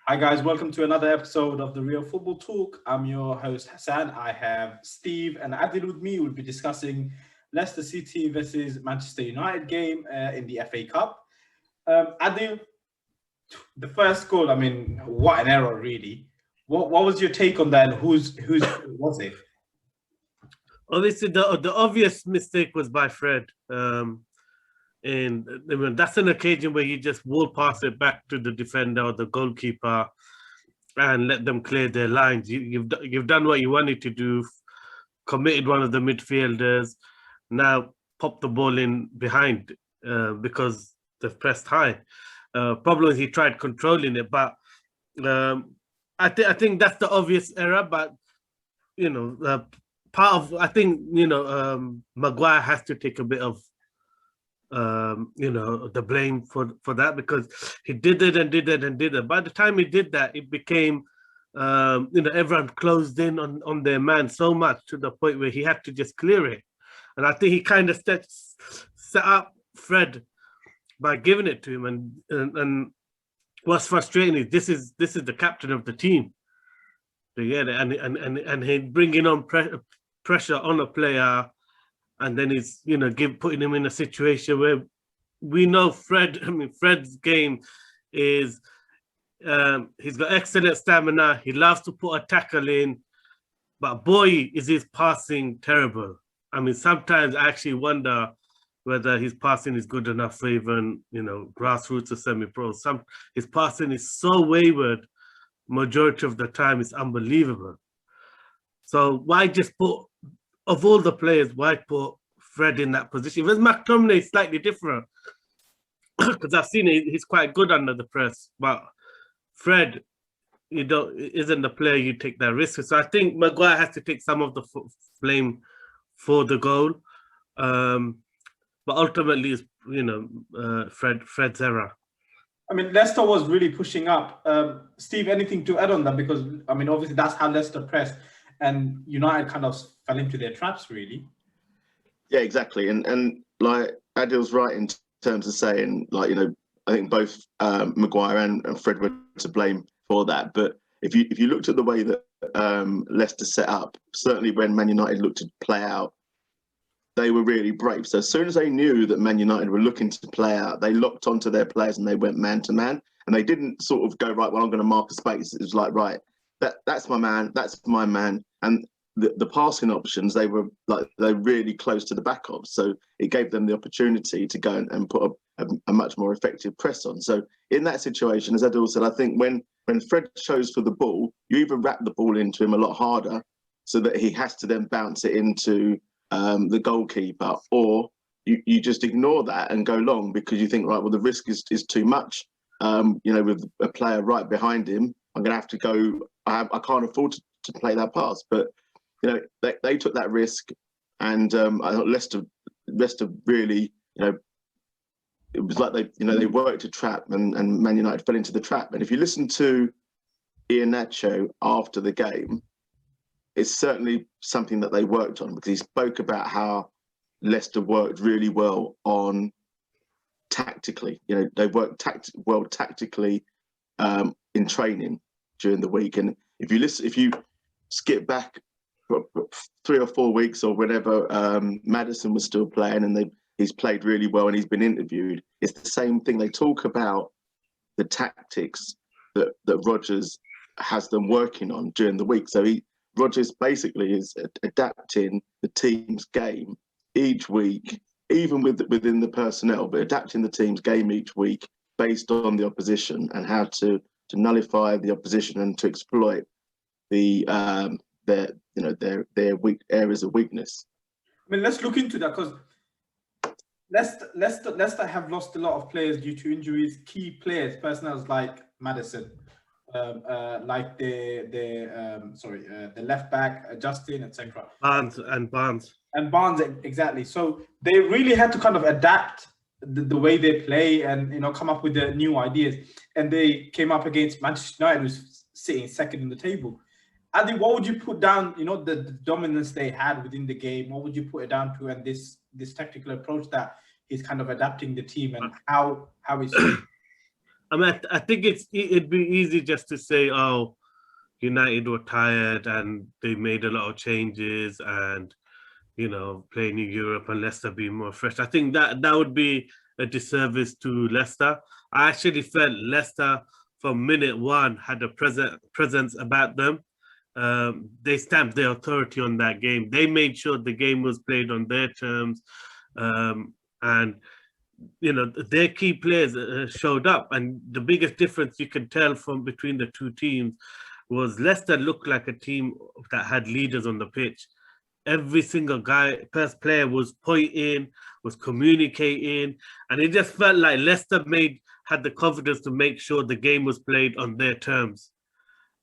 Hi guys, welcome to another episode of the Real Football Talk. I'm your host Hassan. I have Steve and Adil with me. We'll be discussing Leicester City versus Manchester United game in the FA Cup. Adil, the first goal. I mean, what an error, really. What was your take on that? And whose was it? Obviously, the obvious mistake was by Fred. And I mean, that's an occasion where you just will pass it back to the defender or the goalkeeper and let them clear their lines. You've done what you wanted to do, committed one of the midfielders. Now pop the ball in behind because they've pressed high. Problem is he tried controlling it, but I think that's the obvious error. But part of I think Maguire has to take a bit of the blame for that, because he did it and did it and did it. By the time he did that, it became everyone closed in on their man so much to the point where he had to just clear it. And I think he kind of set up Fred by giving it to him. And what's frustrating is this is the captain of the team. And he bringing on pressure on a player. And then he's, putting him in a situation where we know Fred's game is, he's got excellent stamina. He loves to put a tackle in, but boy, is his passing terrible. I mean, sometimes I actually wonder whether his passing is good enough for even, grassroots or semi-pro. His passing is so wayward, majority of the time it's unbelievable. So why just put, of all the players, why put Fred in that position? With McTominay, it's slightly different because I've seen he's quite good under the press, but Fred, isn't the player you take that risk. So I think Maguire has to take some of the blame for the goal, but ultimately, it's Fred's error. I mean, Leicester was really pushing up. Steve, anything to add on that? Because I mean, obviously that's how Leicester pressed. And United kind of fell into their traps, really. Yeah, exactly. And like Adil's right in terms of saying, I think both Maguire and Fred were to blame for that. But if you looked at the way that Leicester set up, certainly when Man United looked to play out, they were really brave. So as soon as they knew that Man United were looking to play out, they locked onto their players and they went man to man. And they didn't sort of go, right, well, I'm going to mark a space. It was like, right, that's my man, that's my man. And the passing options, they're really close to the back of. So it gave them the opportunity to go and put a much more effective press on. So in that situation, as Adil said, I think when Fred chose for the ball, you either wrap the ball into him a lot harder so that he has to then bounce it into the goalkeeper, or you just ignore that and go long because you think, right, well, the risk is too much. With a player right behind him, I'm going to have to go. I can't afford to play that pass. But they took that risk, and I thought Leicester really, it was like they worked a trap, and Man United fell into the trap. And if you listen to Iheanacho after the game, it's certainly something that they worked on, because he spoke about how Leicester worked really well on tactically. They worked tactically in training during the week. And if you skip back 3 or 4 weeks or whenever Maddison was still playing, and he's played really well and he's been interviewed, it's the same thing. They talk about the tactics that Rodgers has them working on during the week. So Rodgers basically is adapting the team's game each week, even within the personnel, but adapting the team's game each week based on the opposition and how to nullify the opposition and to exploit their weak areas of weakness. I mean, let's look into that, because Leicester have lost a lot of players due to injuries. Key players, personnel like Maddison, like the left back Justin, etc. Barnes, exactly. So they really had to kind of adapt the way they play and come up with the new ideas. And they came up against Manchester United, who's sitting second in the table. Adi, what would you put down? The dominance they had within the game. What would you put it down to? And this tactical approach that he's kind of adapting the team, and how is it? I mean, I think it'd be easy just to say, oh, United were tired and they made a lot of changes and, you know, playing in Europe and Leicester being more fresh. I think that would be a disservice to Leicester. I actually felt Leicester from minute one had a presence about them. They stamped their authority on that game. They made sure the game was played on their terms. And you know, their key players showed up, and the biggest difference you can tell from between the two teams was Leicester looked like a team that had leaders on the pitch. Every single first player was pointing, was communicating, and it just felt like Leicester had the confidence to make sure the game was played on their terms.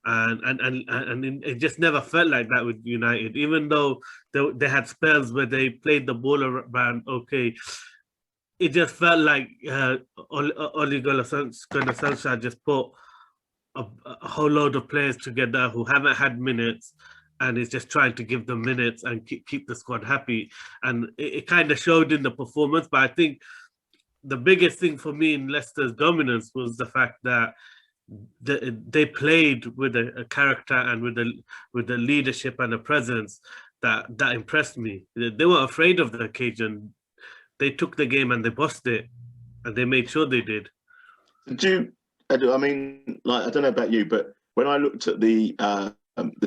And it just never felt like that with United, even though they had spells where they played the ball around okay. It just felt like Ole Gunnar Solskjaer just put a whole load of players together who haven't had minutes, and is just trying to give them minutes and keep the squad happy. And it kind of showed in the performance. But I think the biggest thing for me in Leicester's dominance was the fact that they played with a character and with the leadership and a presence that impressed me. They weren't afraid of the occasion. They took the game and they bossed it, and they made sure they did. I mean, like, I don't know about you, but when I looked at the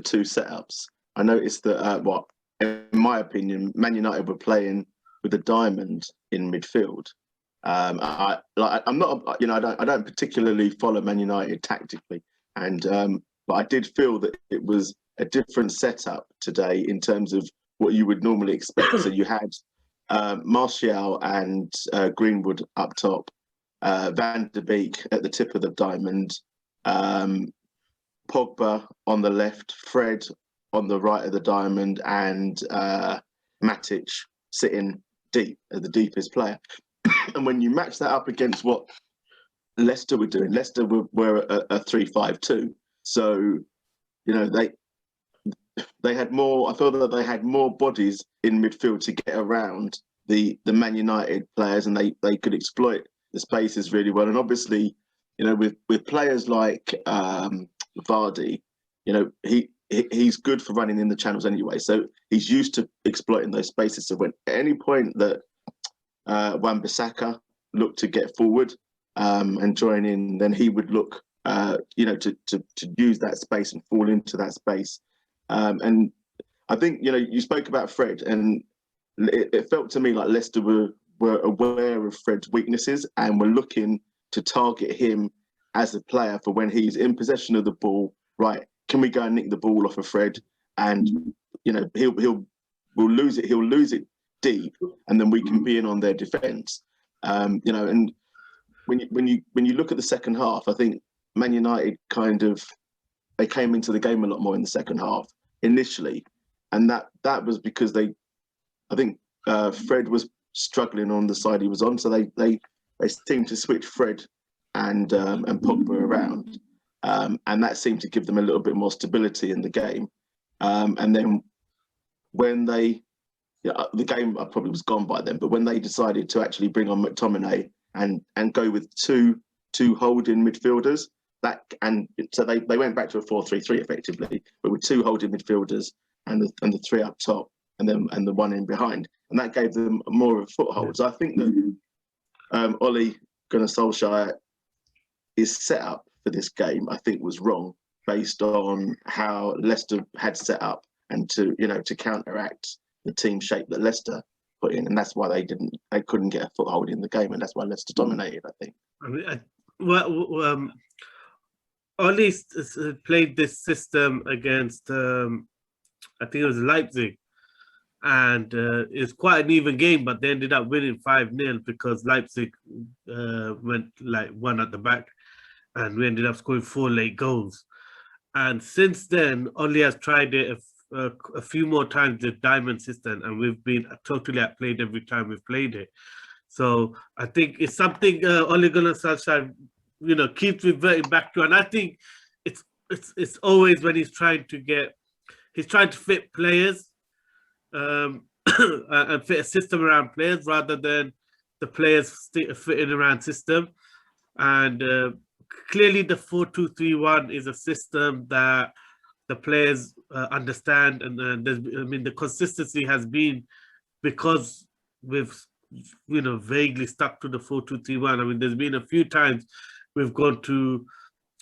two setups, I noticed that in my opinion, Man United were playing with a diamond in midfield. I'm not, you know, I don't particularly follow Man United tactically, and but I did feel that it was a different setup today in terms of what you would normally expect. So you had Martial and Greenwood up top, Van de Beek at the tip of the diamond, Pogba on the left, Fred on the right of the diamond, and Matic sitting deep as the deepest player. And when you match that up against what Leicester were doing, Leicester were a 3-5-2. So, you know, they had more. I feel that they had more bodies in midfield to get around the Man United players, and they could exploit the spaces really well. And obviously, you know, with players like Vardy, you know, he's good for running in the channels anyway. So he's used to exploiting those spaces. So when at any point that Wan-Bissaka looked to get forward and join in, then he would look, you know, to use that space and fall into that space. And I think, you know, you spoke about Fred, and it felt to me like Leicester were aware of Fred's weaknesses and were looking to target him as a player for when he's in possession of the ball. Right, can we go and nick the ball off of Fred? And, you know, we'll lose it. He'll lose it deep, and then we can be in on their defence. You know, and when you look at the second half, I think Man United they came into the game a lot more in the second half initially, and that was because I think Fred was struggling on the side he was on, so they seemed to switch Fred and Pogba around, and that seemed to give them a little bit more stability in the game. And then when the game probably was gone by then, but when they decided to actually bring on McTominay and go with two holding midfielders, so they went back to a 4-3-3 effectively, but with two holding midfielders and the three up top and the one in behind, and that gave them more of a foothold. So I think that Ole Gunnar Solskjaer, his setup for this game, I think, was wrong based on how Leicester had set up and to counteract the team shape that Leicester put in, and that's why they couldn't get a foothold in the game, and that's why Leicester dominated, I think. I mean, Ole played this system against I think it was Leipzig, and it's quite an even game, but they ended up winning 5-0 because Leipzig went like one at the back, and we ended up scoring 4 late goals. And since then, Ole has tried it a few more times, the diamond system, and we've been totally outplayed every time we've played it. So I think it's something Ole Gunnar Solskjaer, you know, keeps reverting back to, and I think it's always when he's trying to fit players and fit a system around players rather than the players fitting around system. And clearly the 4-2-3-1 is a system that the players understand, and the consistency has been because we've vaguely stuck to the 4-2-3-1. I mean, there's been a few times we've gone to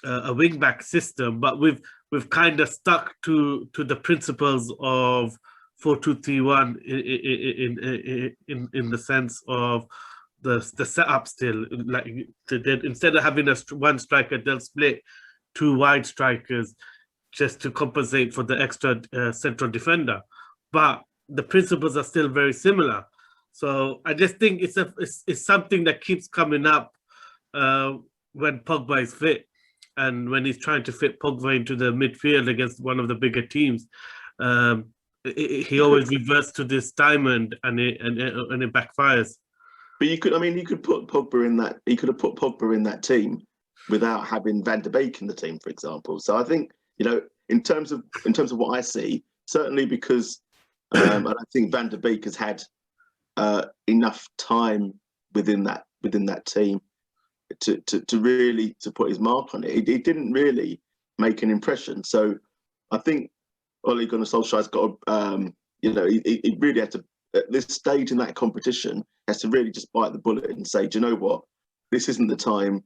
a wing back system, but we've kind of stuck to the principles of 4-2-3-1 in the sense of the setup still. Like instead of having one striker, they'll split two wide strikers just to compensate for the extra central defender. But the principles are still very similar. So I just think it's something that keeps coming up when Pogba is fit, and when he's trying to fit Pogba into the midfield against one of the bigger teams. He always reverts to this diamond, and it backfires. But you could put Pogba in that. He could have put Pogba in that team without having Van der Beek in the team, for example. So I think, in terms of what I see, certainly because I don't think Van der Beek has had enough time within that team to really put his mark on it. He didn't really make an impression. So I think Ole Gunnar Solskjaer's got he really had to, at this stage in that competition, has to really just bite the bullet and say, do you know what, this isn't the time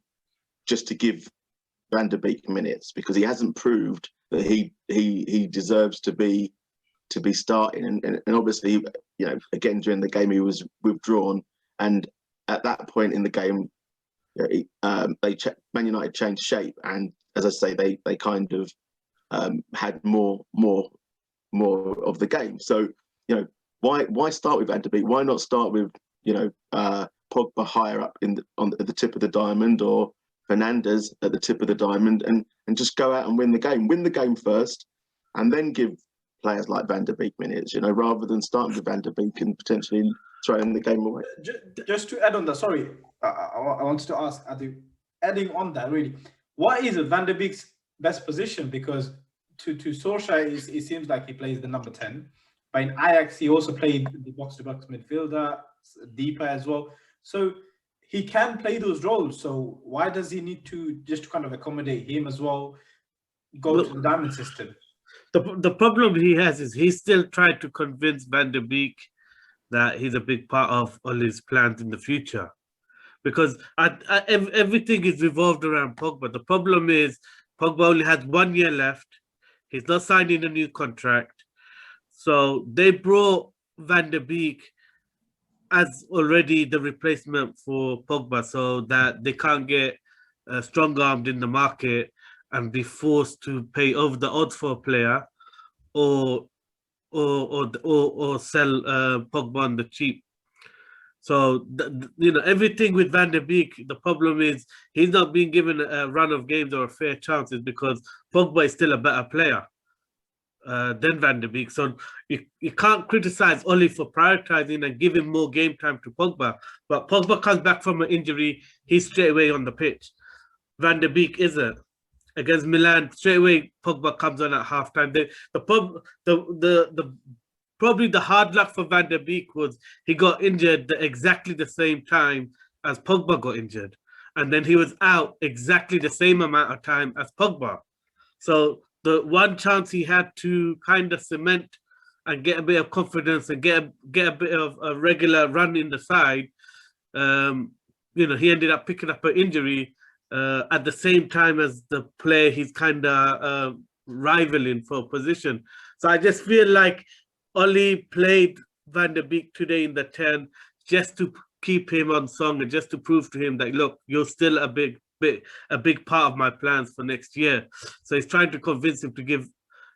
just to give Van der Beek minutes, because he hasn't proved that he deserves to be starting, and obviously, again during the game he was withdrawn, and at that point in the game, Man United changed shape, and as I say, they kind of had more of the game. So why start with Van der Beek? Why not start with Pogba higher up at the tip of the diamond, or Fernandes at the tip of the diamond, and just go out and win the game. Win the game first, and then give players like Van der Beek minutes, rather than starting with Van der Beek and potentially throwing the game away. Just to add on that, sorry, I wanted to ask, adding on that, really, what is Van der Beek's best position? Because to Solskjaer, it seems like he plays the number 10. But in Ajax, he also played the box-to-box midfielder, deeper as well. So he can play those roles. So why does he need to just kind of accommodate him as well, go to the diamond system? The problem he has is he's still trying to convince Van der Beek that he's a big part of Ole's plans in the future. Because everything is revolved around Pogba. The problem is Pogba only has 1 year left. He's not signing a new contract. So they brought Van der Beek as already the replacement for Pogba, so that they can't get strong-armed in the market and be forced to pay over the odds for a player, or sell Pogba on the cheap. So everything with Van der Beek, the problem is he's not being given a run of games or a fair chances because Pogba is still a better player than Van der Beek. So you can't criticize Ole for prioritizing and giving more game time to Pogba. But Pogba comes back from an injury, he's straight away on the pitch. Van der Beek isn't. Against Milan, straight away Pogba comes on at halftime. Probably the hard luck for Van der Beek was he got injured exactly the same time as Pogba got injured, and then he was out exactly the same amount of time as Pogba. So the one chance he had to kind of cement and get a bit of confidence and get a bit of a regular run in the side, he ended up picking up an injury at the same time as the player he's kind of rivaling for position. So I just feel like Ole played Van der Beek today in the 10 just to keep him on song and just to prove to him that, look, you're still a big part of my plans for next year. So he's trying to convince him to give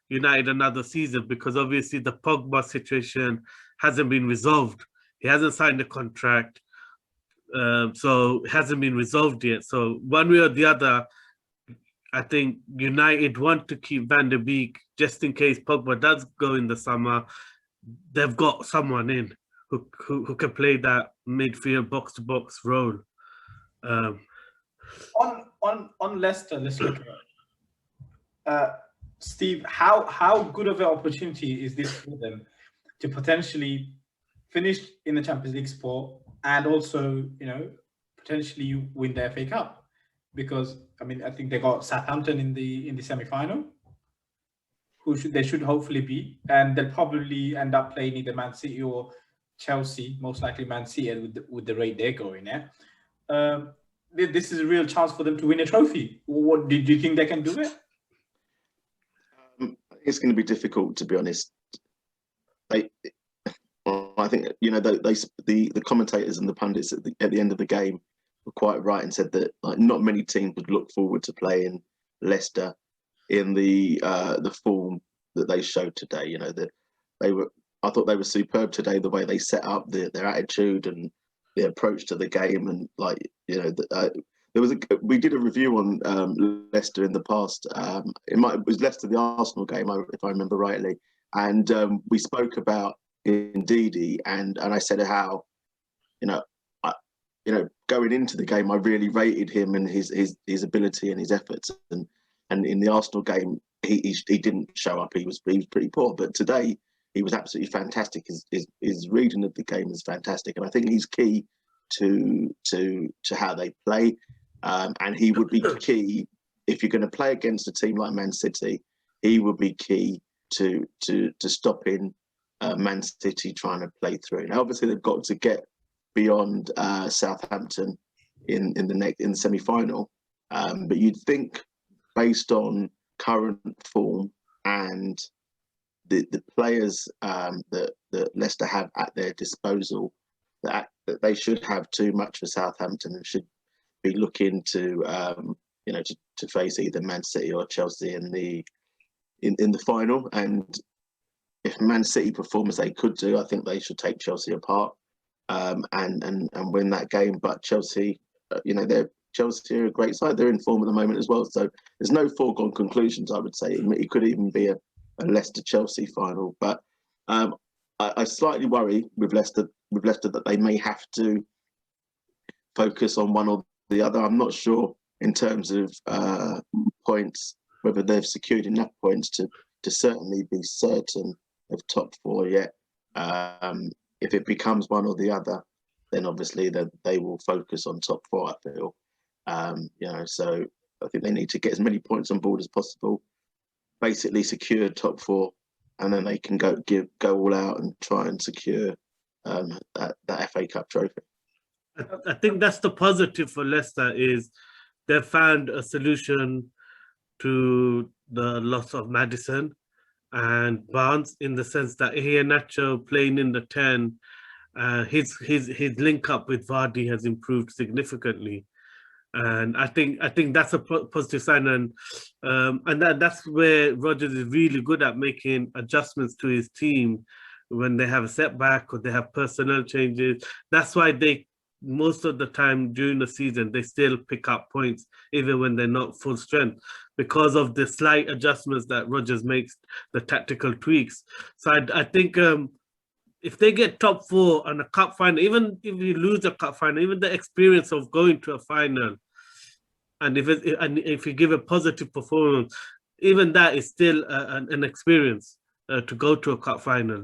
United another season, because obviously the Pogba situation hasn't been resolved. He hasn't signed a contract, so it hasn't been resolved yet. So one way or the other, I think United want to keep Van der Beek just in case Pogba does go in the summer. They've got someone in who can play that midfield box-to-box role. On Leicester, let's look at it. Steve, how good of an opportunity is this for them to potentially finish in the Champions League spot and also, potentially win the FA Cup? because I mean I think they got Southampton in the semi-final, they should hopefully be, and they'll probably end up playing either Man City or Chelsea, most likely Man City with the rate they're going at. This is a real chance for them to win a trophy. What do you think they can do it? It's going to be difficult, to be honest. I think the commentators and the pundits at the end of the game were quite right and said that like not many teams would look forward to playing Leicester in the form that they showed today. You know, that I thought they were superb today. The way they set up their attitude and the approach to the game, and like we did a review on Leicester in the past. It was Leicester the Arsenal game, if I remember rightly, and we spoke about Ndidi, and I said how going into the game I really rated him and his ability and his efforts, and in the Arsenal game he didn't show up. He was pretty poor, but today he was absolutely fantastic. His reading of the game is fantastic, and I think he's key to how they play. And he would be key if you're going to play against a team like Man City. He would be key to stopping Man City trying to play through. Now, obviously, they've got to get beyond Southampton in the semi-final. But you'd think, based on current form and the players that Leicester have at their disposal, that they should have too much for Southampton and should be looking to face either Man City or Chelsea in the final. And if Man City perform as they could do, I think they should take Chelsea apart and win that game. But Chelsea, Chelsea are a great side. They're in form at the moment as well. So there's no foregone conclusions, I would say. It could even be a Leicester-Chelsea final. But I slightly worry with Leicester that they may have to focus on one or the other. I'm not sure in terms of points whether they've secured enough points to certainly be certain of top four yet. If it becomes one or the other, then obviously they will focus on top four, I feel. So I think they need to get as many points on board as possible, basically secure top four, and then they can go all out and try and secure that FA Cup trophy. I think that's the positive for Leicester, is they've found a solution to the loss of Maddison and Barnes, in the sense that Iheanacho playing in the 10, his link up with Vardy has improved significantly, and I think that's a positive sign, and that's where Rodgers is really good at making adjustments to his team when they have a setback or they have personnel changes. That's why most of the time during the season, they still pick up points, even when they're not full strength, because of the slight adjustments that Rodgers makes, the tactical tweaks. So I think if they get top four and a cup final, even if you lose a cup final, even the experience of going to a final, and if you give a positive performance, even that is still an experience. To go to a cup final,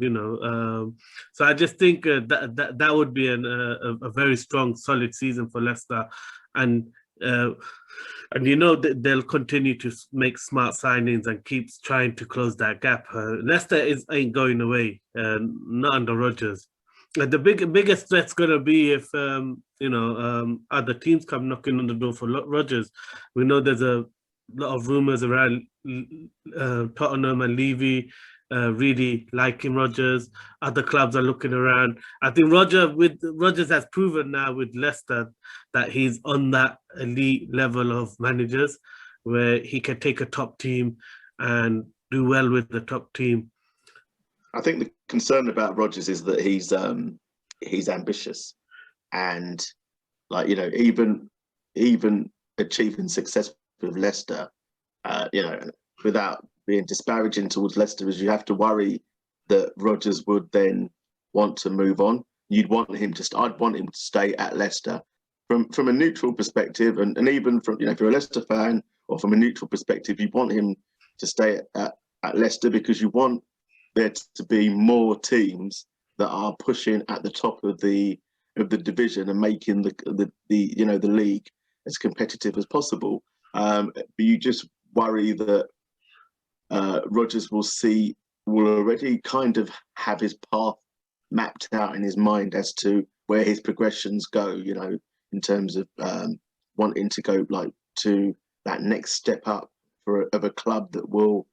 so I just think that would be a very strong, solid season for Leicester, and they'll continue to make smart signings and keep trying to close that gap. Leicester ain't going away, not under Rodgers. The biggest threat's going to be if other teams come knocking on the door for Rodgers. We know there's a lot of rumours around Tottenham and Levy really liking Rodgers. Other clubs are looking around. I think Rodgers has proven now with Leicester that he's on that elite level of managers where he can take a top team and do well with the top team. I think the concern about Rodgers is that he's ambitious, and even achieving success with Leicester, without being disparaging towards Leicester, is you have to worry that Rodgers would then want to move on. I'd want him to stay at Leicester from a neutral perspective, and even from if you're a Leicester fan or from a neutral perspective, you want him to stay at Leicester because you want there to be more teams that are pushing at the top of the division and making the league as competitive as possible. But you just worry that Rodgers will already kind of have his path mapped out in his mind as to where his progressions go, you know, in terms of wanting to go like to that next step up of a club that will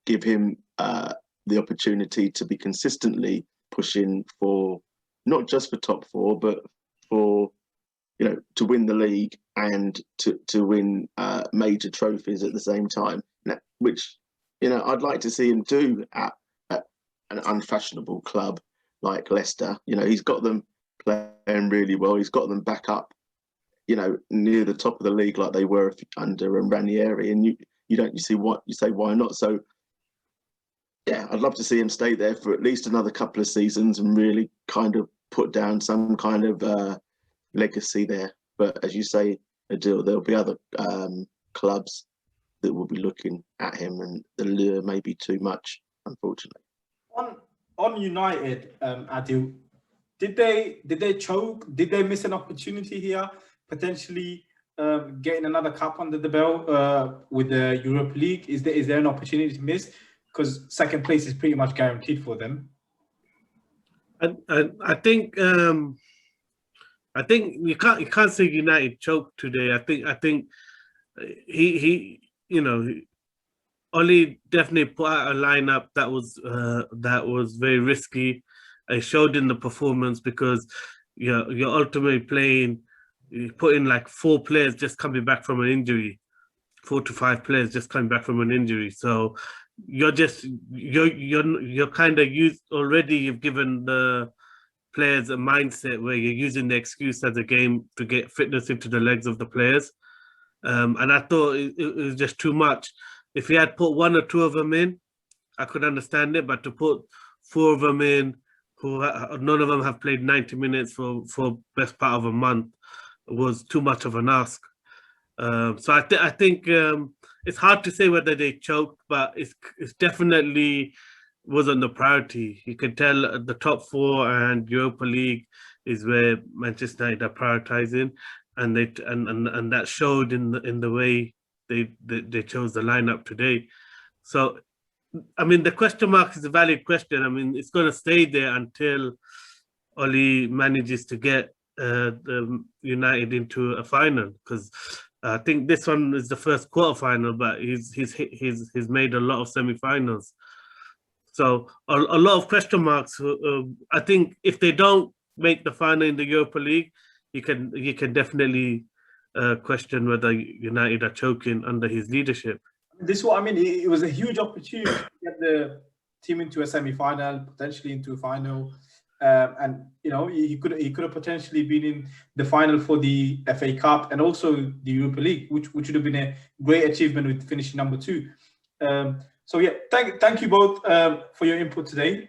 give him the opportunity to be consistently pushing for not just for top four, but for, you know, to win the league and to win major trophies at the same time, which, you know, I'd like to see him do at an unfashionable club like Leicester. You know, he's got them playing really well. He's got them back up, you know, near the top of the league like they were under Ranieri, and you say why not? So yeah, I'd love to see him stay there for at least another couple of seasons and really kind of put down some kind of legacy there. But as you say, Adil, there'll be other clubs that will be looking at him, and the lure may be too much, unfortunately. On United, Adil, did they choke? Did they miss an opportunity here, potentially getting another cup under the belt with the Europa League? Is there an opportunity to miss? Because second place is pretty much guaranteed for them. I think you can't say United choked today. I think he you know, Oli definitely put out a lineup that was very risky. It showed in the performance because you're ultimately playing. You put in like 4 players just coming back from an injury, 4 to 5 players just coming back from an injury. So you're kind of used already. You've given the players a mindset where you're using the excuse as a game to get fitness into the legs of the players. And I thought it was just too much. If he had put 1 or 2 of them in, I could understand it. But to put 4 of them in, who none of them have played 90 minutes for best part of a month, was too much of an ask. So I think it's hard to say whether they choked, but it's definitely wasn't the priority. You can tell the top 4 and Europa League is where Manchester United are prioritizing, and that showed in the way they chose the lineup today. So, I mean, the question mark is a valid question. I mean, it's going to stay there until Oli manages to get the United into a final, because I think this one is the first quarterfinal, but he's made a lot of semi-finals. So a lot of question marks. I think if they don't make the final in the Europa League, you can definitely question whether United are choking under his leadership. This is what I mean. It was a huge opportunity to get the team into a semi-final, potentially into a final, and you know, he could have potentially been in the final for the FA Cup and also the Europa League, which would have been a great achievement with finishing number 2. So yeah, thank you both for your input today.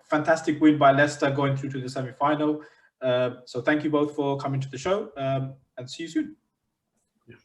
Fantastic win by Leicester going through to the semi-final. So thank you both for coming to the show, and see you soon. Yeah.